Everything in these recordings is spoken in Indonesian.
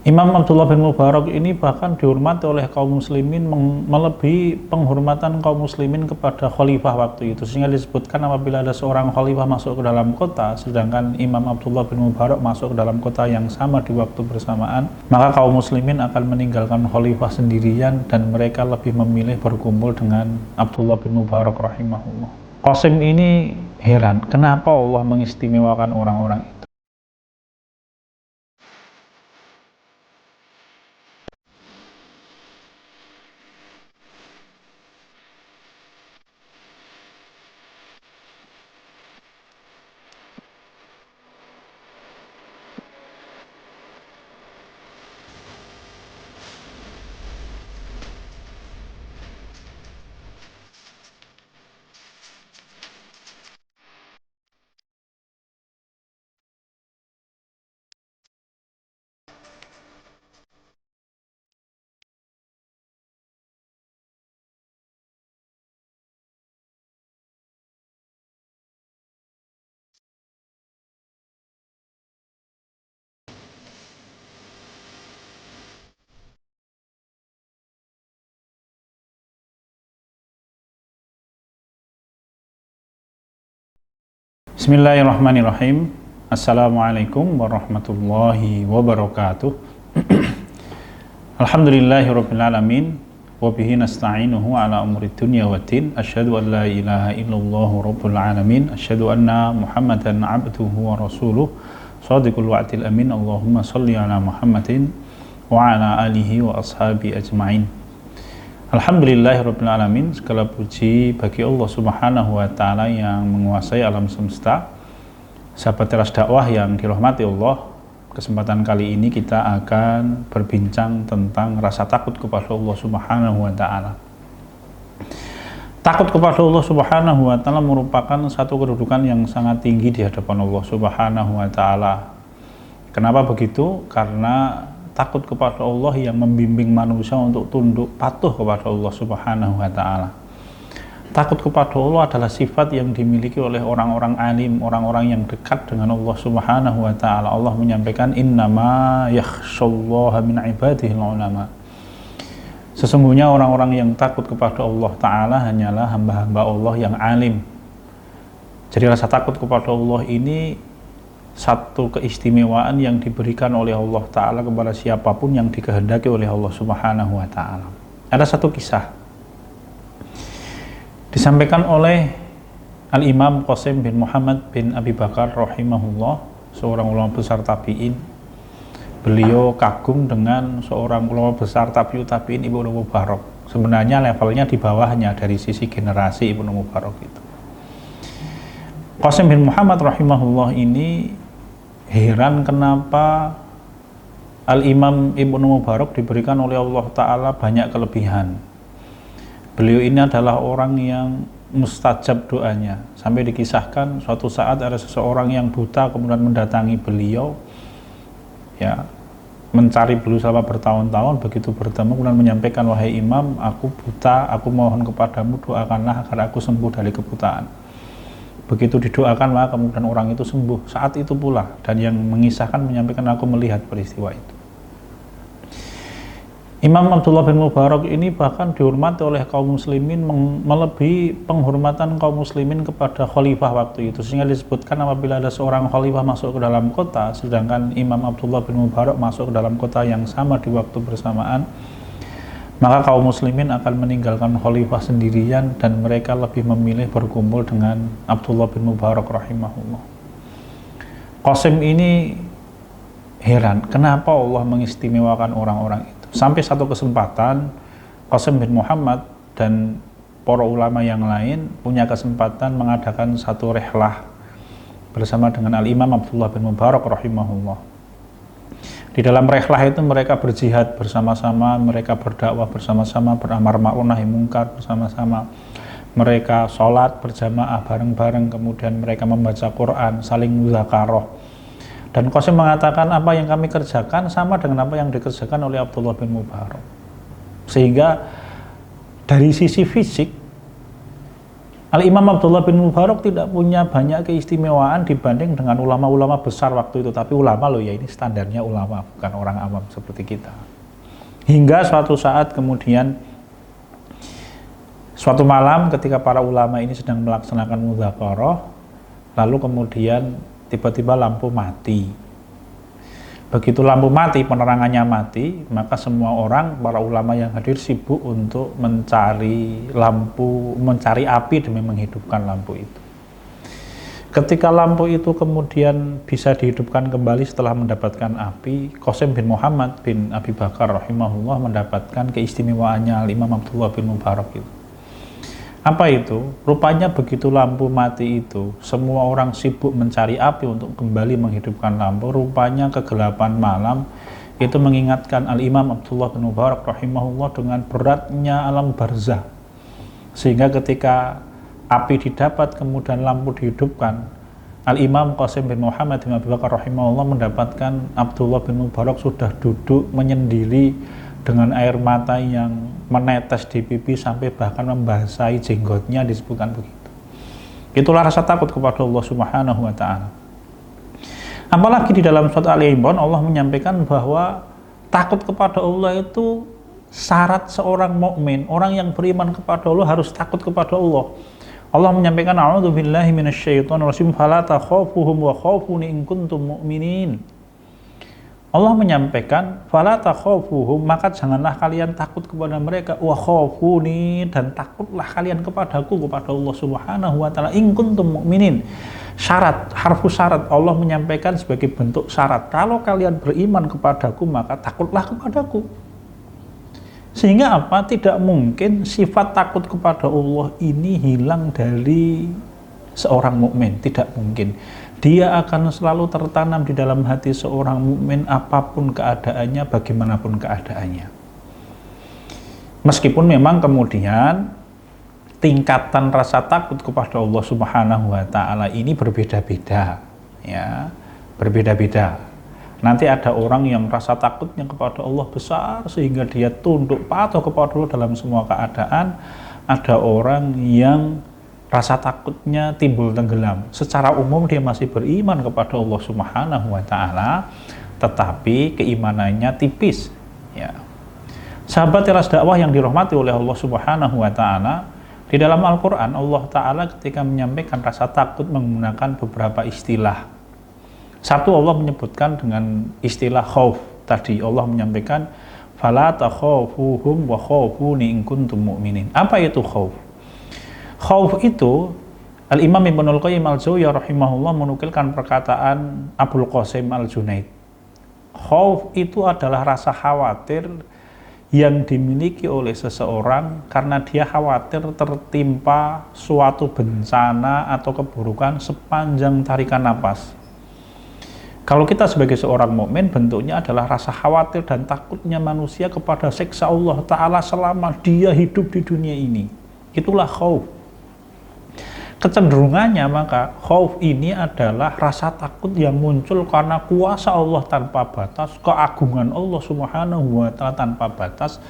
Imam Abdullah bin Mubarak ini bahkan dihormati oleh kaum muslimin melebihi penghormatan kaum muslimin kepada khalifah waktu itu, sehingga disebutkan apabila ada seorang khalifah masuk ke dalam kota sedangkan Imam Abdullah bin Mubarak masuk ke dalam kota yang sama di waktu bersamaan, maka kaum muslimin akan meninggalkan khalifah sendirian dan mereka lebih memilih berkumpul dengan Abdullah bin Mubarak rahimahullah. Qasim ini heran kenapa Allah mengistimewakan orang-orang itu. Bismillahirrahmanirrahim. Assalamualaikum warahmatullahi wabarakatuh. Alhamdulillahirabbil alamin wa bihi nasta'inuhu ala umuri dunya waddin. Asyhadu an la ilaha illallah rabbul alamin. Asyhadu anna Muhammadan abduhu wa rasuluh. Shadiqul wa'dil amin. Allahumma shalli ala Muhammadin wa ala alihi wa ashabi ajma'in. Alhamdulillahirabbil alamin, segala puji bagi Allah Subhanahu wa taala yang menguasai alam semesta. Sahabat Teras Dakwah yang dirahmati Allah, kesempatan kali ini kita akan berbincang tentang rasa takut kepada Allah Subhanahu wa taala. Takut kepada Allah Subhanahu wa taala merupakan satu kedudukan yang sangat tinggi di hadapan Allah Subhanahu wa taala. Kenapa begitu? Karena takut kepada Allah yang membimbing manusia untuk tunduk patuh kepada Allah Subhanahu wa taala. Takut kepada Allah adalah sifat yang dimiliki oleh orang-orang alim, orang-orang yang dekat dengan Allah Subhanahu wa taala. Allah menyampaikan innama yakhsyallaha min ibadihil ulama. Sesungguhnya orang-orang yang takut kepada Allah taala hanyalah hamba-hamba Allah yang alim. Jadi rasa takut kepada Allah ini satu keistimewaan yang diberikan oleh Allah Ta'ala kepada siapapun yang dikehendaki oleh Allah Subhanahu wa Ta'ala. Ada satu kisah disampaikan oleh Al-Imam Qasim bin Muhammad bin Abi Bakar rahimahullah, seorang ulama besar tabi'in. Beliau kagum dengan seorang ulama besar tabi'in Ibnu Mubarak. Sebenarnya levelnya di bawahnya dari sisi generasi Ibnu Mubarak itu. Qasim bin Muhammad rahimahullah ini heran kenapa Al-Imam Ibnu Mubarak diberikan oleh Allah Ta'ala banyak kelebihan. Beliau ini adalah orang yang mustajab doanya. Sampai dikisahkan suatu saat ada seseorang yang buta kemudian mendatangi beliau, ya, mencari beliau selama bertahun-tahun. Begitu bertemu kemudian menyampaikan, wahai Imam, aku buta, aku mohon kepadamu doakanlah agar aku sembuh dari kebutaan. Begitu didoakan maka kemudian orang itu sembuh saat itu pula, dan yang mengisahkan menyampaikan, aku melihat peristiwa itu. Imam Abdullah bin Mubarak ini bahkan dihormati oleh kaum muslimin melebihi penghormatan kaum muslimin kepada khalifah waktu itu, sehingga disebutkan apabila ada seorang khalifah masuk ke dalam kota sedangkan Imam Abdullah bin Mubarak masuk ke dalam kota yang sama di waktu bersamaan, maka kaum muslimin akan meninggalkan khalifah sendirian dan mereka lebih memilih berkumpul dengan Abdullah bin Mubarak rahimahullah. Qasim ini heran kenapa Allah mengistimewakan orang-orang itu. Sampai satu kesempatan Qasim bin Muhammad dan para ulama yang lain punya kesempatan mengadakan satu rihlah bersama dengan Al-Imam Abdullah bin Mubarak rahimahullah. Di dalam rihlah itu mereka berjihad bersama-sama, mereka berdakwah bersama-sama, beramar ma'ruf nahi mungkar bersama-sama, mereka sholat berjamaah bareng-bareng, kemudian mereka membaca Quran, saling mudzakarah. Dan Qasim mengatakan apa yang kami kerjakan sama dengan apa yang dikerjakan oleh Abdullah bin Mubarak. Sehingga dari sisi fisik Al-Imam Abdullah bin Mubarak tidak punya banyak keistimewaan dibanding dengan ulama-ulama besar waktu itu, tapi ulama loh ya, ini standarnya ulama, bukan orang awam seperti kita. Hingga suatu saat kemudian, suatu malam ketika para ulama ini sedang melaksanakan mudzakarah, lalu kemudian tiba-tiba lampu mati. Begitu lampu mati, penerangannya mati, maka semua orang, para ulama yang hadir sibuk untuk mencari lampu, mencari api demi menghidupkan lampu itu. Ketika lampu itu kemudian bisa dihidupkan kembali setelah mendapatkan api, Qasim bin Muhammad bin Abi Bakar rahimahullah mendapatkan keistimewaannya Al-Imam Abdullah bin Mubarak itu. Apa itu? Rupanya begitu lampu mati itu, semua orang sibuk mencari api untuk kembali menghidupkan lampu. Rupanya kegelapan malam itu mengingatkan Al-Imam Abdullah bin Mubarak rahimahullah dengan beratnya alam barzah. Sehingga ketika api didapat kemudian lampu dihidupkan, Al-Imam Qasim bin Muhammad bin Abi Bakar rahimahullah mendapatkan Abdullah bin Mubarak sudah duduk menyendiri dengan air mata yang menetes di pipi sampai bahkan membasahi jenggotnya, disebutkan begitu. Itulah rasa takut kepada Allah Subhanahu wa taala. Apalagi di dalam surat Ali Imran Allah menyampaikan bahwa takut kepada Allah itu syarat seorang mukmin, orang yang beriman kepada Allah harus takut kepada Allah. Allah menyampaikan a'udzubillahi minasyaitonirrajim fala takhafuhum wa khafuni in kuntum mu'minin. Allah menyampaikan fala takhafuhum, maka janganlah kalian takut kepada mereka, wa khafuni, dan takutlah kalian kepadaku, kepada Allah Subhanahu wa taala, in kuntum mu'minin. Syarat, harfu syarat Allah menyampaikan sebagai bentuk syarat. Kalau kalian beriman kepadaku, maka takutlah kepadaku. Sehingga apa? Tidak mungkin sifat takut kepada Allah ini hilang dari seorang mukmin, tidak mungkin. Dia akan selalu tertanam di dalam hati seorang mukmin apapun keadaannya, bagaimanapun keadaannya. Meskipun memang kemudian tingkatan rasa takut kepada Allah Subhanahu wa taala ini berbeda-beda, ya, berbeda-beda. Nanti ada orang yang rasa takutnya kepada Allah besar sehingga dia tunduk patuh kepada Allah dalam semua keadaan. Ada orang yang rasa takutnya timbul tenggelam. Secara umum dia masih beriman kepada Allah Subhanahu wa taala, tetapi keimanannya tipis, ya. Sahabat Teras Dakwah yang dirahmati oleh Allah Subhanahu wa taala, di dalam Al-Qur'an Allah taala ketika menyampaikan rasa takut menggunakan beberapa istilah. Satu, Allah menyebutkan dengan istilah khauf. Tadi Allah menyampaikan fala takhafuhum wa khafuni in kuntum mu'minin. Apa itu khauf? Khauf itu, Al-Imam Ibnul Qayyim Al-Jauziyah rahimahullah menukilkan perkataan Abul Qasim Al-Junaid. Khauf itu adalah rasa khawatir yang dimiliki oleh seseorang karena dia khawatir tertimpa suatu bencana atau keburukan sepanjang tarikan napas. Kalau kita sebagai seorang mukmin, bentuknya adalah rasa khawatir dan takutnya manusia kepada siksa Allah Ta'ala selama dia hidup di dunia ini. Itulah khauf. Kecenderungannya maka khauf ini adalah rasa takut yang muncul karena kuasa Allah tanpa batas, keagungan Allah Subhanahu wa taala tanpa batas,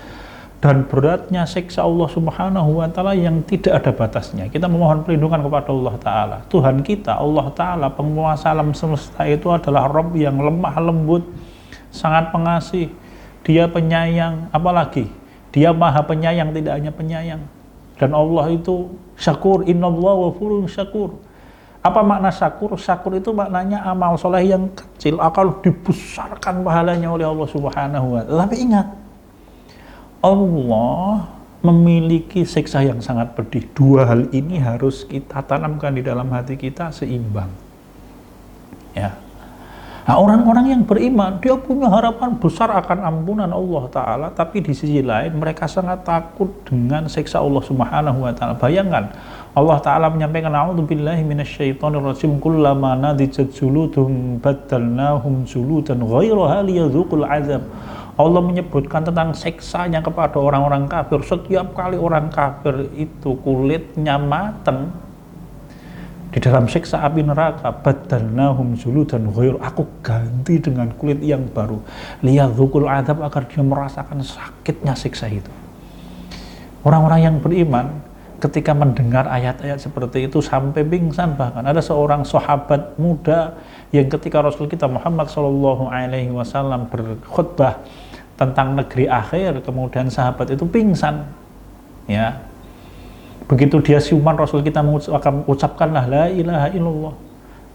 dan beratnya siksa Allah Subhanahu wa taala yang tidak ada batasnya. Kita memohon perlindungan kepada Allah taala. Tuhan kita, Allah taala, penguasa alam semesta itu adalah Rabb yang lemah lembut, sangat pengasih. Dia penyayang, apalagi Dia Maha Penyayang, tidak hanya penyayang. Dan Allah itu syakur, innallaha ghafurun syakur. Apa makna syakur? Syakur itu maknanya amal soleh yang kecil akan dibesarkan pahalanya oleh Allah Subhanahu wa taala. Tapi ingat, Allah memiliki siksa yang sangat pedih. Dua hal ini harus kita tanamkan di dalam hati kita seimbang. Ya. Nah, orang-orang yang beriman, dia punya harapan besar akan ampunan Allah Ta'ala, tapi di sisi lain mereka sangat takut dengan siksa Allah Subhanahu wa Ta'ala. Bayangkan, Allah Ta'ala menyampaikan, a'udzubillahi minasyaitonirrajim, kullama nadijat juluduhum baddalnahum juludan ghairaha liyadzuqul azab. Allah menyebutkan tentang siksanya kepada orang-orang kafir. Setiap kali orang kafir itu kulitnya mateng di dalam siksa api neraka, badalnahum juludan ghair, aku ganti dengan kulit yang baru, liyadzuqul azab, agar dia merasakan sakitnya siksa itu. Orang-orang yang beriman ketika mendengar ayat-ayat seperti itu sampai pingsan. Bahkan ada seorang sahabat muda yang ketika Rasul kita Muhammad SAW berkhutbah tentang negeri akhir, kemudian sahabat itu pingsan, ya. Begitu dia siuman, Rasul kita mengucapkanlah la ilaha illallah.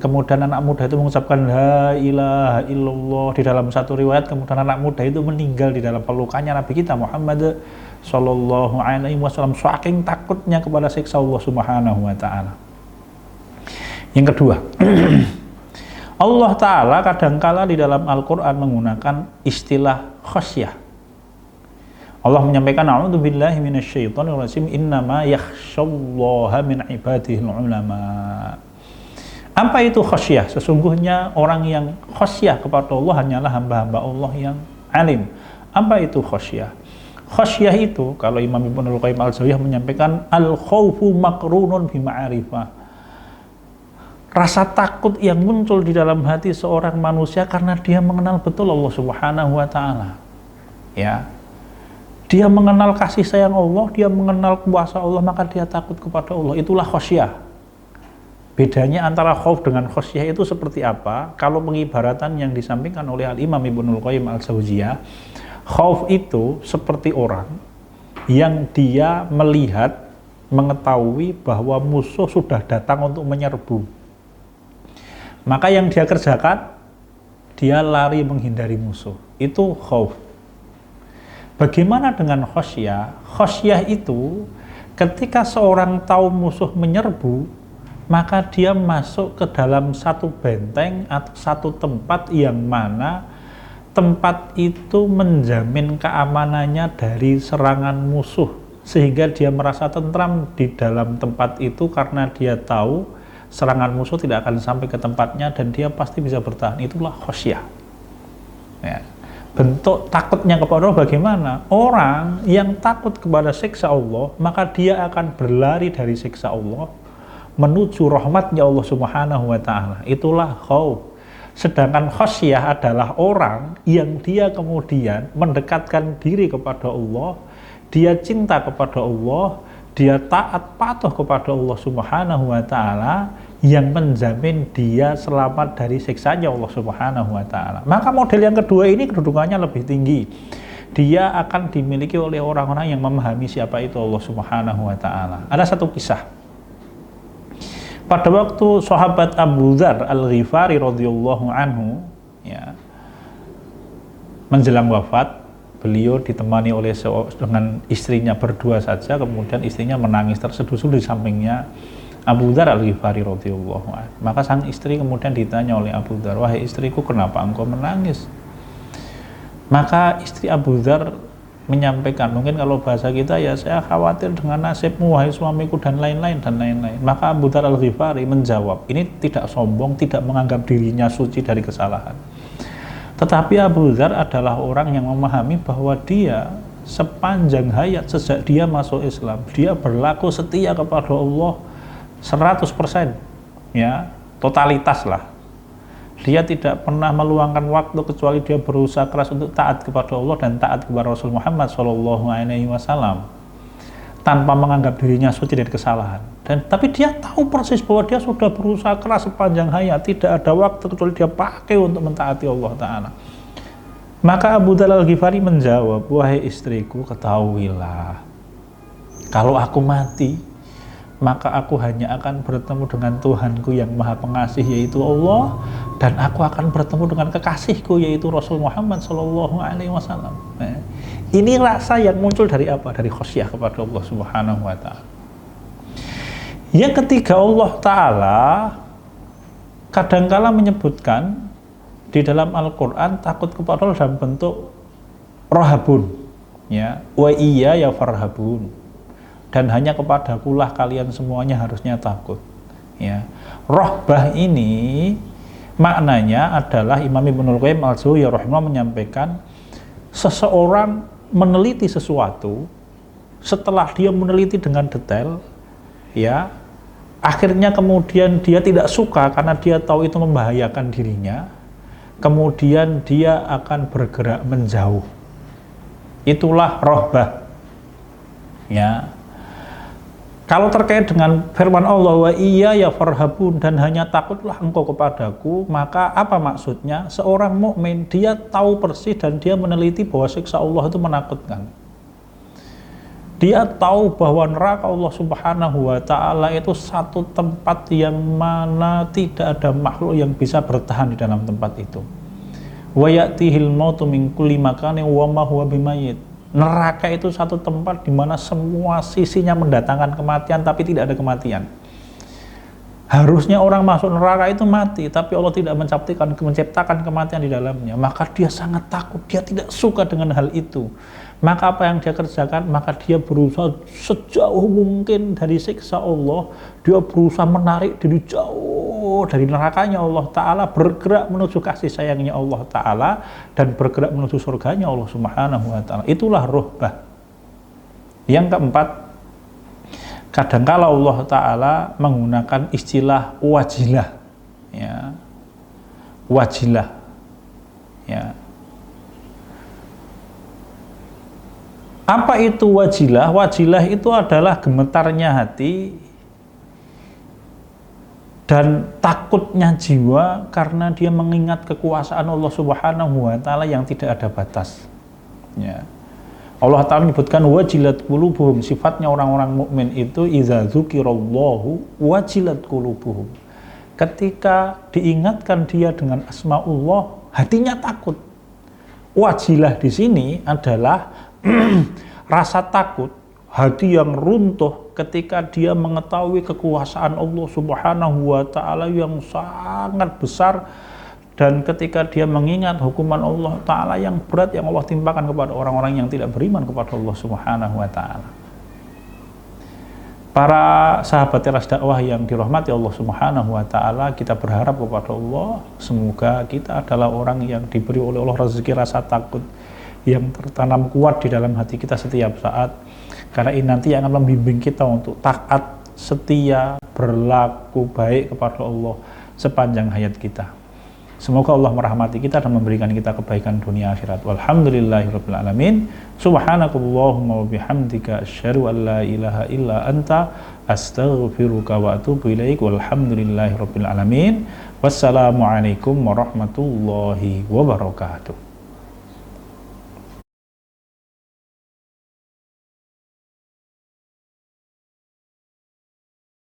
Kemudian anak muda itu mengucapkan la ilaha illallah di dalam satu riwayat. Kemudian anak muda itu meninggal di dalam pelukannya Nabi kita Muhammad Sallallahu Alaihi Wasallam, saking takutnya kepada siksa Allah Subhanahu Wa Taala. Yang kedua, Allah Taala kadangkala di dalam Al-Quran menggunakan istilah khasyah. Allah menyampaikan, a'udzubillahi minasyaitonir rajim, innama yakhsyallaha min ibadihil ulama. Apa itu khasyah? Sesungguhnya orang yang khasyah kepada Allah hanyalah hamba-hamba Allah yang alim. Apa itu khasyah? Khasyah itu, kalau Imam Ibnul Qayyim al-Jauziyah menyampaikan, al-khawfu makrunun bima'arifah. Rasa takut yang muncul di dalam hati seorang manusia karena dia mengenal betul Allah Subhanahu wa Ta'ala. Ya. Dia mengenal kasih sayang Allah, dia mengenal kuasa Allah, maka dia takut kepada Allah. Itulah khasyah. Bedanya antara khauf dengan khasyah itu seperti apa? Kalau pengibaratan yang disampaikan oleh Al-Imam Ibnul Qayyim al-Jauziyah, khauf itu seperti orang yang dia melihat, mengetahui bahwa musuh sudah datang untuk menyerbu. Maka yang dia kerjakan, dia lari menghindari musuh. Itu khauf. Bagaimana dengan khasyah? Khasyah itu ketika seorang tahu musuh menyerbu, maka dia masuk ke dalam satu benteng atau satu tempat yang mana tempat itu menjamin keamanannya dari serangan musuh, sehingga dia merasa tentram di dalam tempat itu karena dia tahu serangan musuh tidak akan sampai ke tempatnya dan dia pasti bisa bertahan. Itulah khasyah. Ya. Bentuk takutnya kepada Allah bagaimana? Orang yang takut kepada siksa Allah, maka dia akan berlari dari siksa Allah menuju rahmatnya Allah Subhanahu wa Ta'ala. Itulah khauf. Sedangkan khasyah adalah orang yang dia kemudian mendekatkan diri kepada Allah, dia cinta kepada Allah, dia taat patuh kepada Allah Subhanahu wa Ta'ala, yang menjamin dia selamat dari siksanya Allah Subhanahu wa Ta'ala. Maka model yang kedua ini kedudukannya lebih tinggi. Dia akan dimiliki oleh orang-orang yang memahami siapa itu Allah Subhanahu wa Ta'ala. Ada satu kisah. Pada waktu sahabat Abu Dzar Al-Ghifari radhiyallahu anhu, ya, menjelang wafat, beliau ditemani oleh dengan istrinya berdua saja, kemudian istrinya menangis terseduh-seduh di sampingnya Abu Dzar Al-Ghifari radhiyallahu anhu. Maka sang istri kemudian ditanya oleh Abu Dzar, "Wahai istriku, kenapa engkau menangis?" Maka istri Abu Dzar menyampaikan, mungkin kalau bahasa kita ya, saya khawatir dengan nasibmu wahai suamiku dan lain-lain dan lain-lain. Maka Abu Dzar Al-Ghifari menjawab, ini tidak sombong, tidak menganggap dirinya suci dari kesalahan. Tetapi Abu Dzar adalah orang yang memahami bahwa dia sepanjang hayat sejak dia masuk Islam, dia berlaku setia kepada Allah 100%, ya, totalitas lah. Dia tidak pernah meluangkan waktu kecuali dia berusaha keras untuk taat kepada Allah dan taat kepada Rasul Muhammad SAW tanpa menganggap dirinya suci dari kesalahan. Tapi dia tahu persis bahwa dia sudah berusaha keras sepanjang hayat, tidak ada waktu kecuali dia pakai untuk mentaati Allah Ta'ala. Maka Abu Dzar Al-Ghifari menjawab, "Wahai istriku, ketahuilah, kalau aku mati, maka aku hanya akan bertemu dengan Tuhanku yang Maha Pengasih, yaitu Allah, dan aku akan bertemu dengan kekasihku, yaitu Rasul Muhammad SAW." Ini rasa yang muncul dari apa? Dari khasyah kepada Allah Subhanahu wa Ta'ala. Yang ketiga, Allah Ta'ala kadangkala menyebutkan di dalam Al-Quran takut kepada Allah dalam bentuk rahabun, ya, wa iya ya farhabun, dan hanya kepadakulah kalian semuanya harusnya takut, ya. Rahbah ini maknanya adalah, Imam Ibnul Qayyim al-Jauziyah rahimahullah menyampaikan, seseorang meneliti sesuatu, setelah dia meneliti dengan detail, ya, akhirnya kemudian dia tidak suka karena dia tahu itu membahayakan dirinya, kemudian dia akan bergerak menjauh. Itulah rahbah, ya. Kalau terkait dengan firman Allah, wa iya ya farhabun, dan hanya takutlah engkau kepadaku, maka apa maksudnya? Seorang mukmin dia tahu persis dan dia meneliti bahwa siksa Allah itu menakutkan. Dia tahu bahwa neraka Allah Subhanahu wa taala itu satu tempat yang mana tidak ada makhluk yang bisa bertahan di dalam tempat itu. Wa ya'tihil mautu min kulli makanin wa ma huwa bimayyit. Neraka itu satu tempat di mana semua sisinya mendatangkan kematian tapi tidak ada kematian. Harusnya orang masuk neraka itu mati, tapi Allah tidak menciptakan kematian di dalamnya. Maka dia sangat takut, dia tidak suka dengan hal itu. Maka apa yang dia kerjakan? Maka dia berusaha sejauh mungkin dari siksa Allah. Dia berusaha menarik diri jauh dari nerakanya Allah Ta'ala, bergerak menuju kasih sayangnya Allah Ta'ala, dan bergerak menuju surganya Allah Subhanahu wa Ta'ala. Itulah ruhbah. Yang keempat, kadangkala Allah Ta'ala menggunakan istilah wajilah, ya, wajilah, ya. Apa itu wajilah? Wajilah itu adalah gemetarnya hati dan takutnya jiwa karena dia mengingat kekuasaan Allah Subhanahu wa Ta'ala yang tidak ada batas, ya. Allah Ta'ala menyebutkan wajilat qulubuhum, sifatnya orang-orang mukmin itu idza dzukirallahu wajilat qulubuhum. Ketika diingatkan dia dengan asmaullah, hatinya takut. Wajilah di sini adalah rasa takut, hati yang runtuh ketika dia mengetahui kekuasaan Allah Subhanahu wa Ta'ala yang sangat besar, dan ketika dia mengingat hukuman Allah Ta'ala yang berat yang Allah timpakan kepada orang-orang yang tidak beriman kepada Allah Subhanahu wa Ta'ala. Para sahabat teras dakwah yang dirahmati Allah Subhanahu wa Ta'ala, kita berharap kepada Allah, semoga kita adalah orang yang diberi oleh Allah rezeki rasa takut yang tertanam kuat di dalam hati kita setiap saat, karena ini nanti akan membimbing kita untuk taat, setia, berlaku baik kepada Allah sepanjang hayat kita. Semoga Allah merahmati kita dan memberikan kita kebaikan dunia akhirat. Walhamdulillahirabbil alamin. Subhanakallahumma wa bihamdika asyhadu an la ilaha illa anta astaghfiruka wa atubu ilaik. Walhamdulillahirabbil alamin. Wassalamualaikum warahmatullahi wabarakatuh.